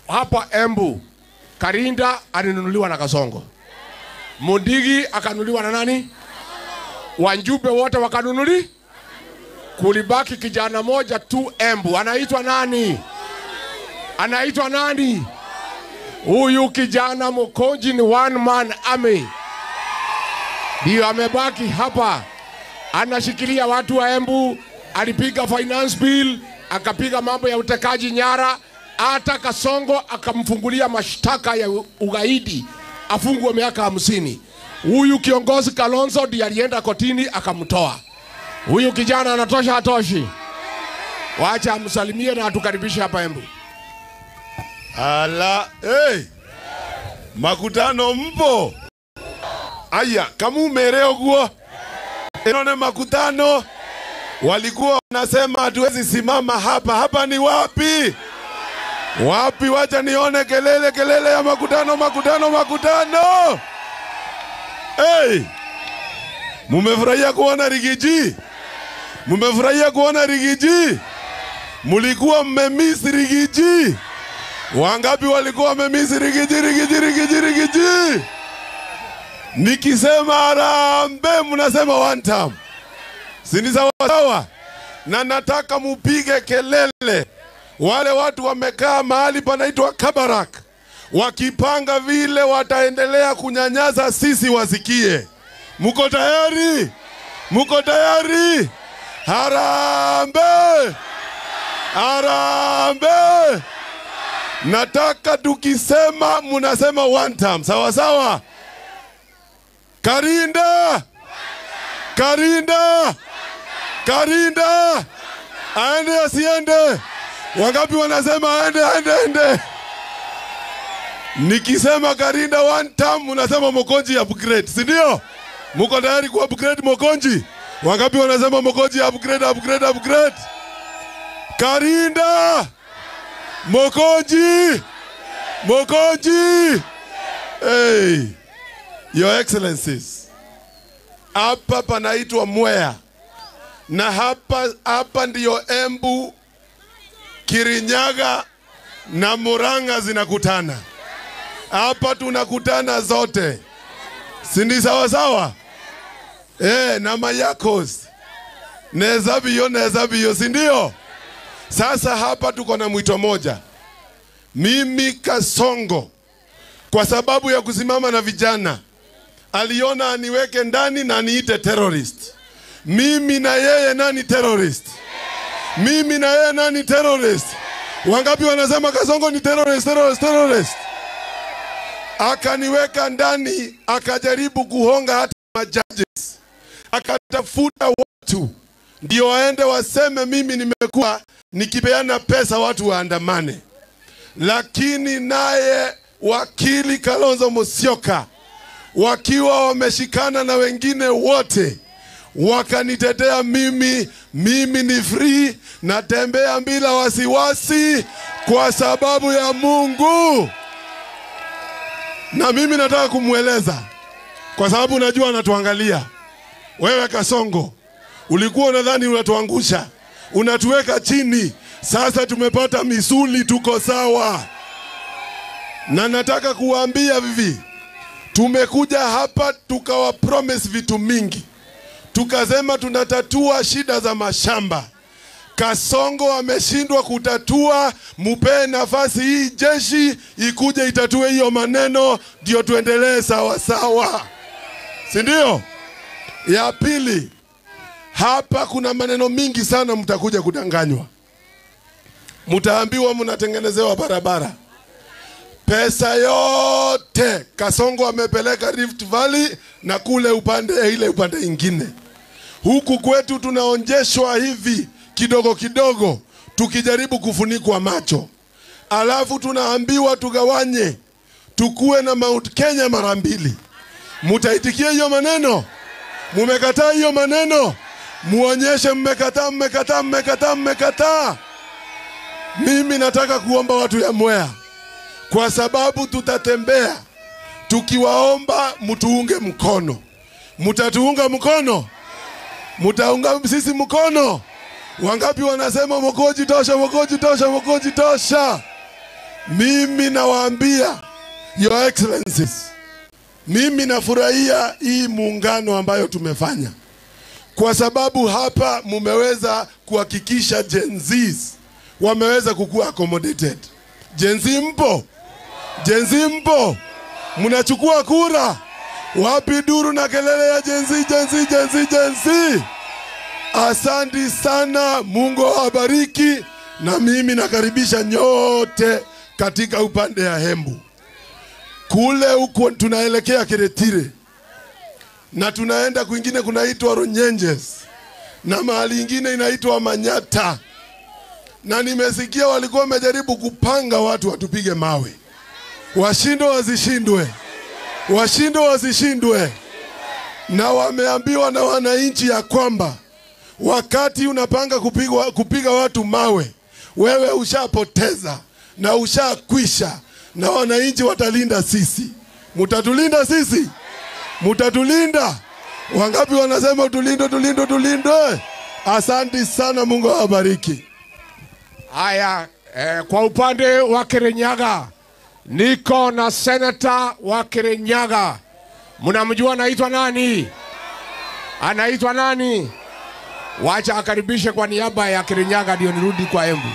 hapa Embu, Karinda alinunuliwa na Kasongo. Mundigi akanunuliwa na nani? Wanjube wote wakanunuli. Kulibaki kijana moja tu Embu. Anaitwa nani? Anaitwa nani? Huyu kijana Mukonji ni one man army. Ndio amebaki hapa. Anashikilia watu wa Embu. Alipiga finance bill, akapiga mambo ya utekaji nyara. Hata Kasongo akamfungulia mashtaka ya ugaidi, afungwe miaka 50. Huyu kiongozi Kalonzo ndiye alienda kotini akamtoa. Huyu kijana anatosha hatoshi? Wacha amsalimie na atukaribishe hapa Embu. Ala, makutano mpo? Aya, kamu mereo guo. Enone makutano. Walikuwa wanasema hatuwezi simama hapa. Hapa ni wapi? Wapi? Wacha nione kelele ya makutano. Mumefurahia kuona Rigiji? Mumefurahia kuona Rigiji? Mulikuwa mmemiss Rigiji? Wangapi walikuwa mmemiss Rigiji? Nikisema Harambee mnasema one time. Sini sawa? Na nataka mupige kelele. Wale watu wamekaa mahali panaitwa Kabarak, wakipanga vile wataendelea kunyanyasa sisi wasikie. Muko tayari? Muko tayari? Harambee! Harambee! Nataka tukisema munasema one time. Sawa? Karinda! Aende asiende? Wangapi wanasema aende? Nikisema Karinda one time unasema Mokonji upgrade, si ndio? Muko tayari ku upgrade Mokonji? Wangapi wanasema Mokonji upgrade? Karinda! Mokonji! Hey, Your Excellencies, hapa panaitwa Mwea, na hapa ndiyo Embu, Kirinyaga na Murang'a zinakutana. Hapa tunakutana zote. Sindi sawa? Na Mayakos. Nezabiyo, sindio? Sasa hapa tuko na mwito moja. Mimi Kasongo, kwa sababu ya kusimama na vijana, aliona aniweke ndani na niite terrorist. Mimi na yeye nani terrorist? Mimi na yeye nani terrorist? Wangapi wanasema Kasongo ni terrorist? Akaniweka ndani, akajaribu kuhonga hata majudges. Akatafuta watu ndio waende waseme mimi nimekuwa nikipeana pesa watu waandamane. Lakini naye wakili Kalonzo Musyoka, wakiwa wameshikana na wengine wote, wakanitetea mimi ni free, natembea bila wasiwasi kwa sababu ya Mungu. Na mimi nataka kumweleza, kwa sababu najua anatuangalia. Wewe Kasongo, ulikuwa unadhani unatuangusha, unatuweka chini. Sasa tumepata misuli, tuko sawa. Na nataka kuambia vivi, tumekuja hapa tukawa promise vitu mingi. Tukasema tunatatua shida za mashamba. Kasongo ameshindwa kutatua, mupe nafasi hii jeshi ikuje itatue hiyo maneno, ndio tuendelee sawa. Si ndio? Ya pili, hapa kuna maneno mingi sana mtakuja kudanganywa. Mtaambiwa mnatengenezewa barabara. Pesa yote Kasongo amepeleka Rift Valley na kule upande ingine. Huku kwetu tunaonjeshwa hivi kidogo tukijaribu kufunikwa macho. Alafu tunaambiwa tugawanye, tukue na Mount Kenya mara 2. Mutaitikia hiyo maneno? Mumekataa hiyo maneno? Muonyeshe mmekataa. Mimi nataka kuomba watu ya Mwea, kwa sababu tutatembea tukiwaomba mtuunge mkono. Mutatuunga mkono? Mutaunga sisi mkono? Wangapi wanasema Mokonji tosha? Mimi nawaambia Your Excellencies, mimi nafurahia hii muungano ambayo tumefanya, kwa sababu hapa mumeweza kuhakikisha Gen Zs wameweza kukua accommodated. Gen Z mpo? Gen Z mpo? Mnachukua kura? Wapi duru na kelele ya Gen Z, Gen Z, Gen Z, Gen Z? Asante sana, Mungu awabariki, na mimi nakaribisha nyote katika upande ya Embu. Kule huko tunaelekea Keretire, na tunaenda kwingine kunaitwa Runyenjes, na mahali ingine inaitwa Manyata. Na nimesikia walikuwa wamejaribu kupanga watu watupige mawe. Washindwe wasishindwe, washindwe wasishindwe. Na wameambiwa na wananchi ya kwamba wakati unapanga kupiga watu mawe, wewe ushapoteza na ushakwisha, na wananchi watalinda sisi. Mutatulinda sisi? Mutatulinda? Wangapi wanasema tulinde, tulinde, tulinde? Asante sana, Mungu awabariki. Haya, kwa upande wa Kirinyaga niko na senata wa Kirinyaga. Mnamjua anaitwa nani? Anaitwa nani? Wacha akaribishe kwa niaba ya Kirinyaga ndio nirudi kwa Embu.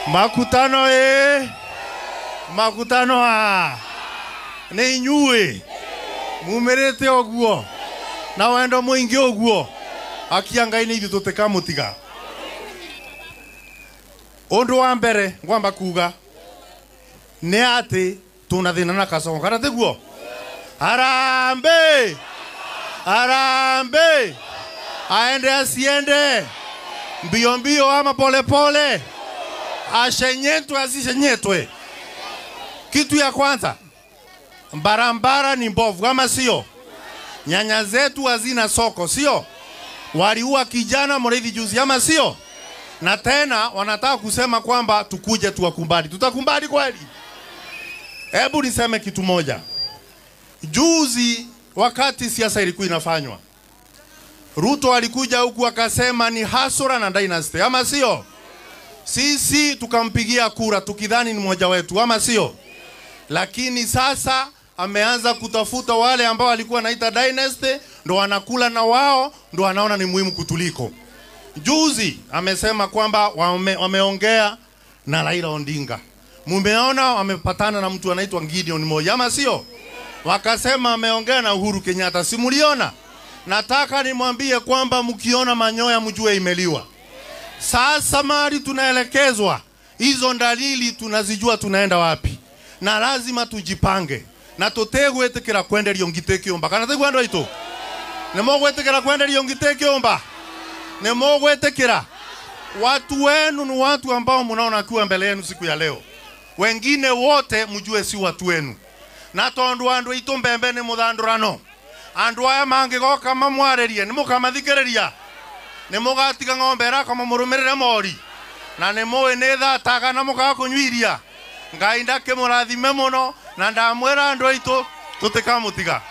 Makutano makutano ni inyue mumerete oguo na wendo muingi oguo akiangaini ithu tutekamutiga. Undu wa mbere ngwamba kuga ni ati tunathina na Kasongo kana tiguo. Harambe harambe, aende asiende, mbio mbio ama pole pole, ashenyetwe asishenyetwe. Kitu ya kwanza, barabara ni mbovu ama sio? Nyanya zetu hazina soko, sio? Waliua kijana Muriithi juzi ama sio? Na tena wanataka kusema kwamba tukuje tuwakumbali. Tutakumbali kweli? Hebu niseme kitu moja. Juzi wakati siasa ilikuwa inafanywa, Ruto alikuja huku akasema ni hasura na dynasty ama sio? Sisi tukampigia kura tukidhani ni mmoja wetu ama sio? Lakini sasa ameanza kutafuta wale ambao walikuwa naita dynasty, ndo wanakula na wao, ndo wanaona ni muhimu kutuliko. Juzi amesema kwamba wameongea na Raila Odinga. Mumeona wamepatana na mtu anaitwa Gideon Moi ama sio? Wakasema ameongea na Uhuru Kenyatta, simuliona? Nataka nimwambie kwamba mkiona manyoya mjue imeliwa. Sasa mali tunaelekezwa, hizo dalili tunazijua tunaenda wapi. Na lazima tujipange. Na tutegwetekera kwenderio ngitekiomba. Kana tegwendo ito? Nemogwetekera kwenderio ngitekiomba. Nemogwetekera. Watu wenu ni watu ambao mnaona kiwa mbele yenu siku ya leo. Wengine wote mjue si watu wenu. Na tondu andu itu mbembe ni muthandurano. Andu aya mangigoka mamwarerie ni mukamathikereria. Ni mugatiga ng'ombe ra kama murumirire mori. Na ni moe ni thataga na mukaga kunywiria. Ngai ndake murathime muno na ndamwira andu aitu tutikamutiga.